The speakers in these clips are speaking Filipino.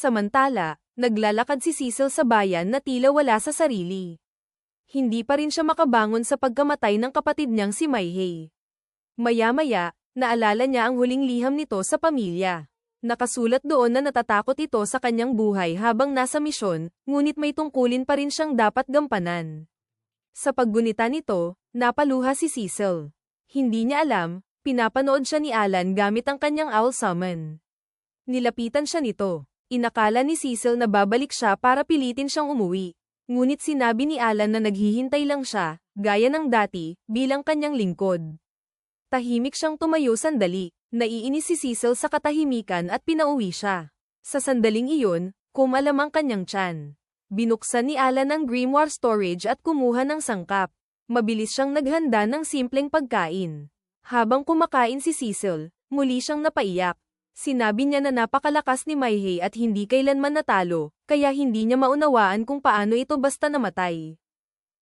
Samantala, naglalakad si Cecil sa bayan na tila wala sa sarili. Hindi pa rin siya makabangon sa pagkamatay ng kapatid niyang si Maihei. Maya-maya, naalala niya ang huling liham nito sa pamilya. Nakasulat doon na natatakot ito sa kanyang buhay habang nasa misyon, ngunit may tungkulin pa rin siyang dapat gampanan. Sa paggunita nito, napaluha si Cecil. Hindi niya alam, pinapanood siya ni Alan gamit ang kanyang owl summon. Nilapitan siya nito. Inakala ni Cecil na babalik siya para pilitin siyang umuwi. Ngunit sinabi ni Alan na naghihintay lang siya, gaya ng dati, bilang kanyang lingkod. Tahimik siyang tumayo sandali. Naiinis si Cecil sa katahimikan at pinauwi siya. Sa sandaling iyon, kumalam ang kanyang tiyan. Binuksan ni Alan ang grimoire storage at kumuha ng sangkap. Mabilis siyang naghanda ng simpleng pagkain. Habang kumakain si Cecil, muli siyang napaiyak. Sinabi niya na napakalakas ni Maihei at hindi kailanman natalo, kaya hindi niya maunawaan kung paano ito basta namatay.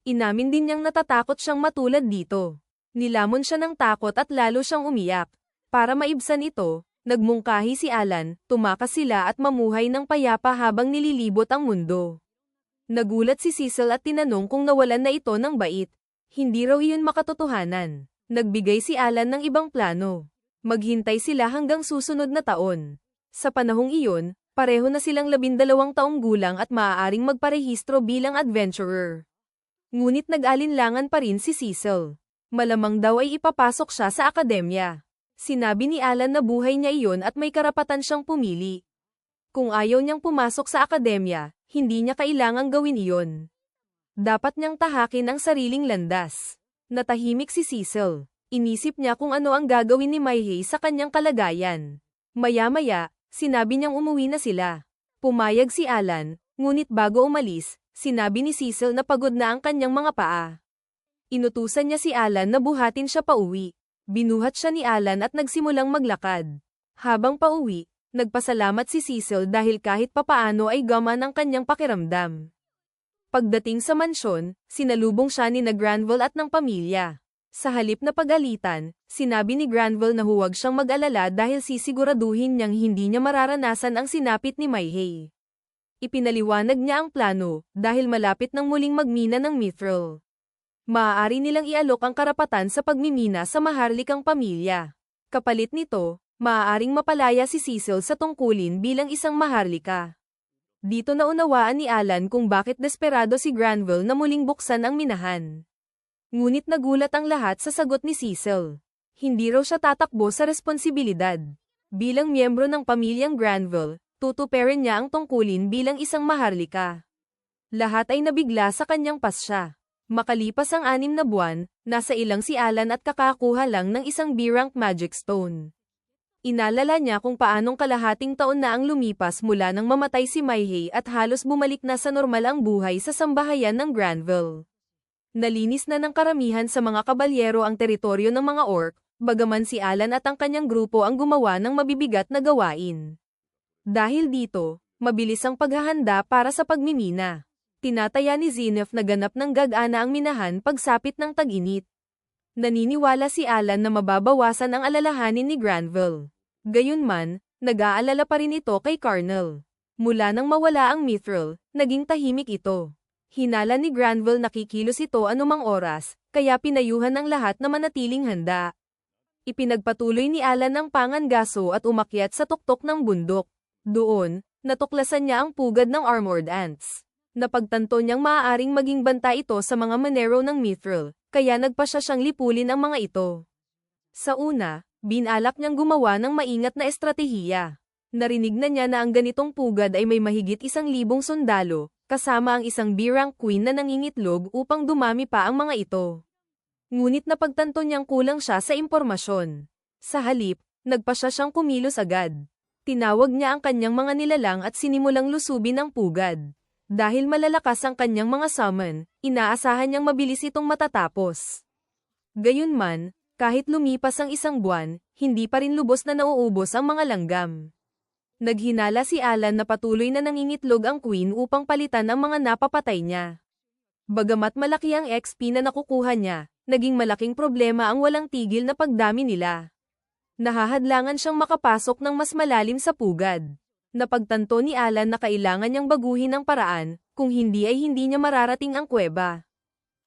Inamin din niyang natatakot siyang matulad dito. Nilamon siya ng takot at lalo siyang umiyak. Para maibsan ito, nagmungkahi si Alan, tumakas sila at mamuhay ng payapa habang nililibot ang mundo. Nagulat si Cecil at tinanong kung nawalan na ito ng bait. Hindi raw iyon makatotohanan. Nagbigay si Alan ng ibang plano. Maghintay sila hanggang susunod na taon. Sa panahong iyon, pareho na silang 12 taong gulang at maaaring magparehistro bilang adventurer. Ngunit nag-alinlangan pa rin si Cecil. Malamang daw ay ipapasok siya sa akademya. Sinabi ni Alan na buhay niya iyon at may karapatan siyang pumili. Kung ayaw niyang pumasok sa akademya, hindi niya kailangang gawin iyon. Dapat niyang tahakin ang sariling landas. Natahimik si Cecil. Inisip niya kung ano ang gagawin ni Maihei sa kanyang kalagayan. Maya-maya, sinabi niyang umuwi na sila. Pumayag si Alan, ngunit bago umalis, sinabi ni Cecil na pagod na ang kanyang mga paa. Inutusan niya si Alan na buhatin siya pauwi. Binuhat siya ni Alan at nagsimulang maglakad. Habang pauwi, nagpasalamat si Cecil dahil kahit papaano ay gaman ang kanyang pakiramdam. Pagdating sa mansyon, sinalubong siya ni Granville at ng pamilya. Sa halip na pagalitan, sinabi ni Granville na huwag siyang mag-alala dahil sisiguraduhin niyang hindi niya mararanasan ang sinapit ni Maihei. Ipinaliwanag niya ang plano, dahil malapit nang muling magmina ng mithril. Maaari nilang ialok ang karapatan sa pagmimina sa maharlikang pamilya. Kapalit nito, maaaring mapalaya si Cecil sa tungkulin bilang isang maharlika. Dito naunawaan ni Alan kung bakit desperado si Granville na muling buksan ang minahan. Ngunit nagulat ang lahat sa sagot ni Cecil. Hindi raw siya tatakbo sa responsibilidad. Bilang miyembro ng pamilyang Granville, tutuparin niya ang tungkulin bilang isang maharlika. Lahat ay nabigla sa kanyang pasya. Makalipas ang 6 na buwan, nasa ilang si Alan at kakakuha lang ng isang B-rank magic stone. Inalala niya kung paanong kalahating taon na ang lumipas mula nang mamatay si Maihei at halos bumalik na sa normal ang buhay sa sambahayan ng Granville. Nalinis na ng karamihan sa mga kabalyero ang teritoryo ng mga orc, bagaman si Alan at ang kanyang grupo ang gumawa ng mabibigat na gawain. Dahil dito, mabilis ang paghahanda para sa pagmimina. Tinataya ni Zenith na ganap ng gag-ana ang minahan pagsapit ng tag-init. Naniniwala si Alan na mababawasan ang alalahanin ni Granville. Gayunman, nag-aalala pa rin ito kay Carnel. Mula nang mawala ang mithril, naging tahimik ito. Hinala ni Granville na kikilos ito anumang oras, kaya pinayuhan ang lahat na manatiling handa. Ipinagpatuloy ni Alan ang pangangaso at umakyat sa tuktok ng bundok. Doon, natuklasan niya ang pugad ng armored ants. Napagtanto niyang maaaring maging banta ito sa mga manero ng mithril, kaya nagpasya siyang lipulin ang mga ito. Sa una, binalak niyang gumawa ng maingat na estratehiya. Narinig na niya na ang ganitong pugad ay may mahigit 1,000 sundalo, kasama ang isang B-rank queen na nangingitlog upang dumami pa ang mga ito. Ngunit napagtanto niyang kulang siya sa impormasyon. Sa halip, nagpasya siyang kumilos agad. Tinawag niya ang kanyang mga nilalang at sinimulang lusubin ang pugad. Dahil malalakas ang kanyang mga summon, inaasahan niyang mabilis itong matatapos. Gayunman, kahit lumipas ang 1 buwan, hindi pa rin lubos na nauubos ang mga langgam. Naghinala si Alan na patuloy na nangingitlog ang queen upang palitan ang mga napapatay niya. Bagamat malaki ang XP na nakukuha niya, naging malaking problema ang walang tigil na pagdami nila. Nahahadlangan siyang makapasok ng mas malalim sa pugad. Napagtanto ni Alan na kailangan niyang baguhin ang paraan, kung hindi ay hindi niya mararating ang kuweba.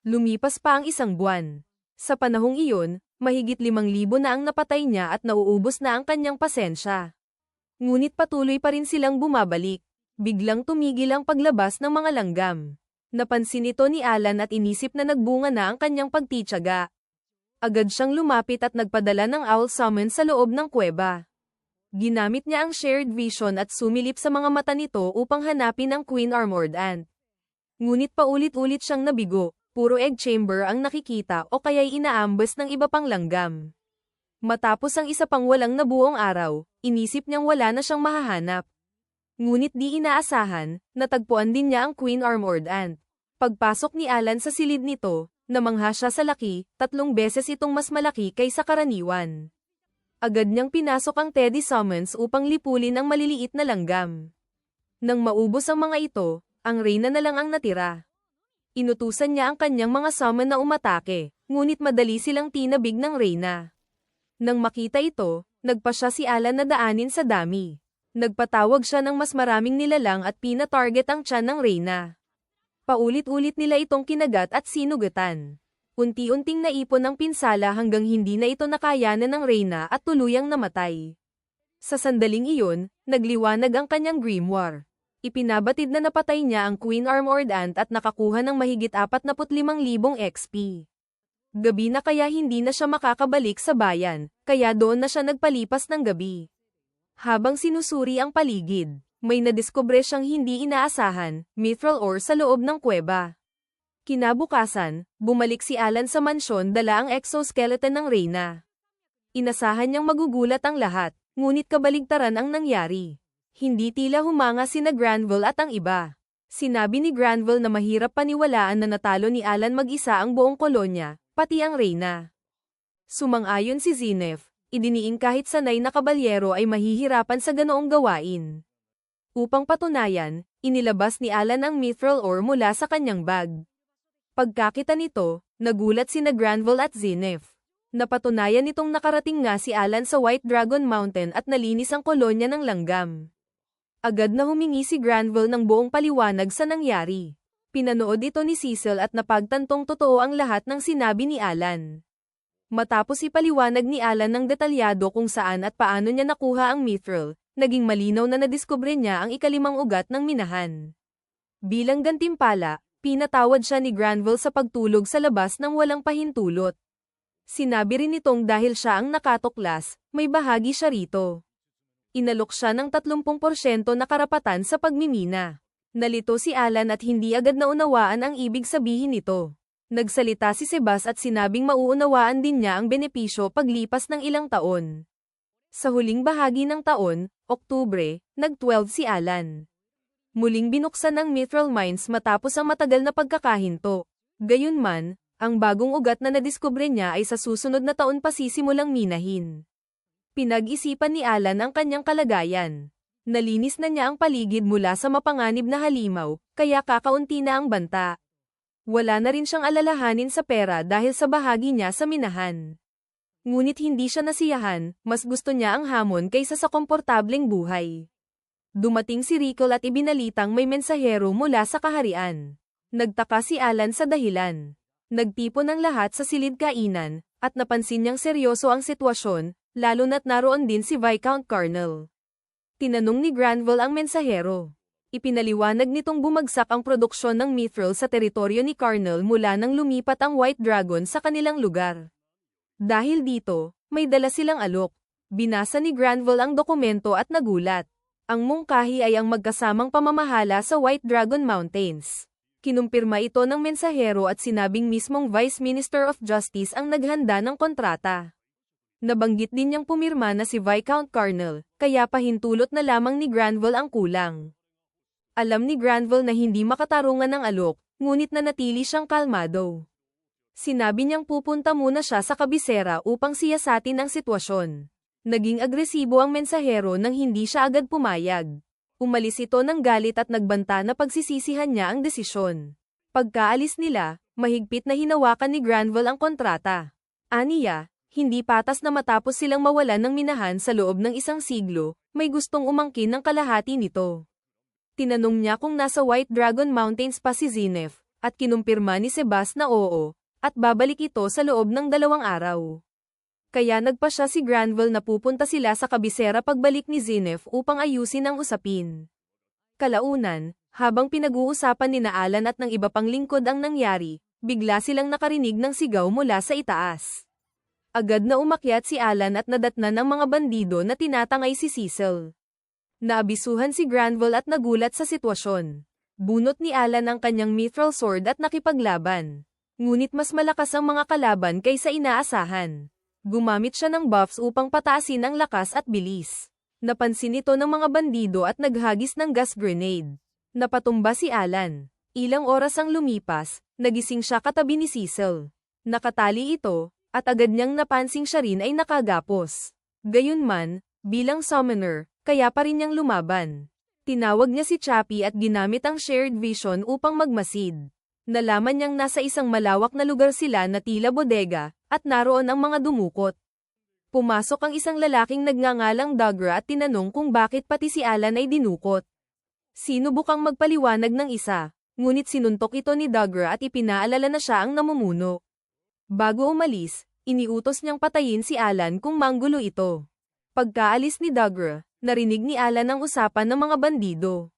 Lumipas pa ang 1 buwan. Sa panahong iyon, mahigit 5,000 na ang napatay niya at nauubos na ang kanyang pasensya. Ngunit patuloy pa rin silang bumabalik. Biglang tumigil ang paglabas ng mga langgam. Napansin ito ni Alan at inisip na nagbunga na ang kanyang pagtitiyaga. Agad siyang lumapit at nagpadala ng owl summon sa loob ng kuweba. Ginamit niya ang shared vision at sumilip sa mga mata nito upang hanapin ang Queen Armored Ant. Ngunit paulit-ulit siyang nabigo, puro egg chamber ang nakikita o kaya'y inaambas ng iba pang langgam. Matapos ang isa pang walang nabuong araw, inisip niyang wala na siyang mahahanap. Ngunit di inaasahan, natagpuan din niya ang Queen Armored Ant. Pagpasok ni Alan sa silid nito, namangha siya sa laki, 3 beses itong mas malaki kaysa karaniwan. Agad niyang pinasok ang Teddy Summons upang lipulin ang maliliit na langgam. Nang maubos ang mga ito, ang Reyna na lang ang natira. Inutusan niya ang kanyang mga summon na umatake, ngunit madali silang tinabig ng Reyna. Nang makita ito, nagpa siya si Alan na daanin sa dami. Nagpatawag siya ng mas maraming nilalang at pina-target ang tiyan ng Reyna. Paulit-ulit nila itong kinagat at sinugatan. Unti-unting naipon ang pinsala hanggang hindi na ito nakayanan ng Reyna at tuluyang namatay. Sa sandaling iyon, nagliwanag ang kanyang grimoire. Ipinabatid na napatay niya ang Queen Armored Ant at nakakuha ng mahigit 45,000 XP. Gabi na kaya hindi na siya makakabalik sa bayan, kaya doon na siya nagpalipas ng gabi. Habang sinusuri ang paligid, may nadiskubre siyang hindi inaasahan, mithril ore sa loob ng kuweba. Kinabukasan, bumalik si Alan sa mansyon dala ang exoskeleton ng Reyna. Inasahan niyang magugulat ang lahat, ngunit kabaligtaran ang nangyari. Hindi tila humanga sina Granville at ang iba. Sinabi ni Granville na mahirap paniwalaan na natalo ni Alan mag-isa ang buong kolonya, pati ang Reyna. Sumang-ayon si Zenith, idiniing kahit sanay na kabalyero ay mahihirapan sa ganoong gawain. Upang patunayan, inilabas ni Alan ang mithril ore mula sa kanyang bag. Pagkakita nito, nagulat sina Granville at Zenith. Napatunayan nitong nakarating nga si Alan sa White Dragon Mountain at nalinis ang kolonya ng langgam. Agad na humingi si Granville ng buong paliwanag sa nangyari. Pinanood ito ni Cecil at napagtantong totoo ang lahat ng sinabi ni Alan. Matapos ipaliwanag ni Alan ng detalyado kung saan at paano niya nakuha ang mithril, naging malinaw na nadiskubre niya ang ikalimang ugat ng minahan. Bilang gantimpala, pinatawad siya ni Granville sa pagtulog sa labas ng walang pahintulot. Sinabi rin nitong dahil siya ang nakatuklas, may bahagi siya rito. Inalok siya ng 30% na karapatan sa pagmimina. Nalito si Alan at hindi agad naunawaan ang ibig sabihin nito. Nagsalita si Sebas at sinabing mauunawaan din niya ang benepisyo paglipas ng ilang taon. Sa huling bahagi ng taon, Oktubre, nag-12 si Alan. Muling binuksan ang mithril mines matapos ang matagal na pagkakahinto. Gayunman, ang bagong ugat na nadiskubre niya ay sa susunod na taon pa sisimulang minahin. Pinag-isipan ni Alan ang kanyang kalagayan. Nalinis na niya ang paligid mula sa mapanganib na halimaw, kaya kakaunti na ang banta. Wala na rin siyang alalahanin sa pera dahil sa bahagi niya sa minahan. Ngunit hindi siya nasiyahan, mas gusto niya ang hamon kaysa sa komportableng buhay. Dumating si Ricol at ibinalitang may mensahero mula sa kaharian. Nagtaka si Alan sa dahilan. Nagtipon ang lahat sa silid kainan, at napansin niyang seryoso ang sitwasyon, lalo na't naroon din si Viscount Carnel. Tinanong ni Granville ang mensahero. Ipinaliwanag nitong bumagsak ang produksyon ng mithril sa teritoryo ni Carnel mula nang lumipat ang White Dragon sa kanilang lugar. Dahil dito, may dala silang alok. Binasa ni Granville ang dokumento at nagulat. Ang mungkahi ay ang magkasamang pamamahala sa White Dragon Mountains. Kinumpirma ito ng mensahero at sinabing mismong Vice Minister of Justice ang naghanda ng kontrata. Nabanggit din niyang pumirma na si Viscount Carnel, kaya pahintulot na lamang ni Granville ang kulang. Alam ni Granville na hindi makatarungan ng alok, ngunit nanatili siyang kalmado. Sinabi niyang pupunta muna siya sa kabisera upang siyasatin ang sitwasyon. Naging agresibo ang mensahero nang hindi siya agad pumayag. Umalis ito ng galit at nagbanta na pagsisisihan niya ang desisyon. Pagkaalis nila, mahigpit na hinawakan ni Granville ang kontrata. Aniya, Hindi patas na matapos silang mawalan ng minahan sa loob ng isang siglo, may gustong umangkin ng kalahati nito. Tinanong niya kung nasa White Dragon Mountains pa si Zenith, at kinumpirma ni Sebas na oo, at babalik ito sa loob ng 2 araw. Kaya nagpa siya si Granville na pupunta sila sa kabisera pagbalik ni Zenith upang ayusin ang usapin. Kalaunan, habang pinag-uusapan ni Alan at ng iba pang lingkod ang nangyari, bigla silang nakarinig ng sigaw mula sa itaas. Agad na umakyat si Alan at nadatnan ng mga bandido na tinatangay si Cecil. Naabisuhan si Granville at nagulat sa sitwasyon. Bunot ni Alan ang kanyang mithril sword at nakipaglaban. Ngunit mas malakas ang mga kalaban kaysa inaasahan. Gumamit siya ng buffs upang pataasin ang lakas at bilis. Napansin ito ng mga bandido at naghagis ng gas grenade. Napatumba si Alan. Ilang oras ang lumipas, nagising siya katabi ni Cecil. Nakatali ito, at agad niyang napansing siya rin ay nakagapos. Gayunman, bilang summoner, kaya pa rin niyang lumaban. Tinawag niya si Chappie at ginamit ang shared vision upang magmasid. Nalaman niyang nasa isang malawak na lugar sila na tila bodega, at naroon ang mga dumukot. Pumasok ang isang lalaking nagngangalang Dogra at tinanong kung bakit pati si Alan ay dinukot. Sinubukang magpaliwanag ng isa, ngunit sinuntok ito ni Dogra at ipinaalala na siya ang namumuno. Bago umalis, iniutos niyang patayin si Alan kung manggulo ito. Pagkaalis ni Dogra, narinig ni Alan ang usapan ng mga bandido.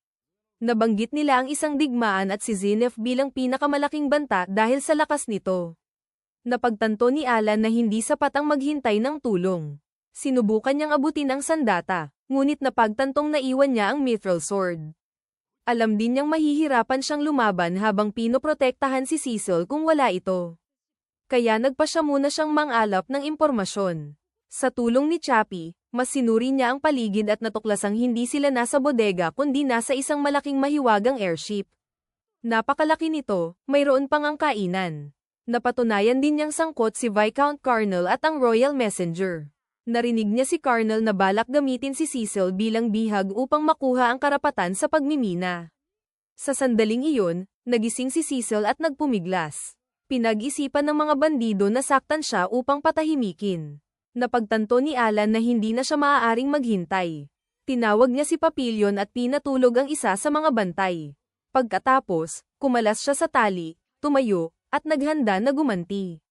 Nabanggit nila ang isang digmaan at si Zenith bilang pinakamalaking banta dahil sa lakas nito. Napagtanto ni Alan na hindi sapat ang maghintay ng tulong. Sinubukan niyang abutin ang sandata, ngunit napagtantong naiwan niya ang mithril sword. Alam din niyang mahihirapan siyang lumaban habang pinoprotektahan si Cecil kung wala ito. Kaya nagpa siya muna siyang mangalap ng impormasyon. Sa tulong ni Chappie, mas sinuri niya ang paligid at natuklasang hindi sila nasa bodega kundi nasa isang malaking mahiwagang airship. Napakalaki nito, mayroon pang ang kainan. Napatunayan din niyang sangkot si Viscount Carnel at ang Royal Messenger. Narinig niya si Carnel na balak gamitin si Cecil bilang bihag upang makuha ang karapatan sa pagmimina. Sa sandaling iyon, nagising si Cecil at nagpumiglas. Pinag-isipan ng mga bandido na saktan siya upang patahimikin. Napagtanto ni Alan na hindi na siya maaaring maghintay. Tinawag niya si Papillon at pinatulog ang isa sa mga bantay. Pagkatapos, kumalas siya sa tali, tumayo, at naghanda na gumanti.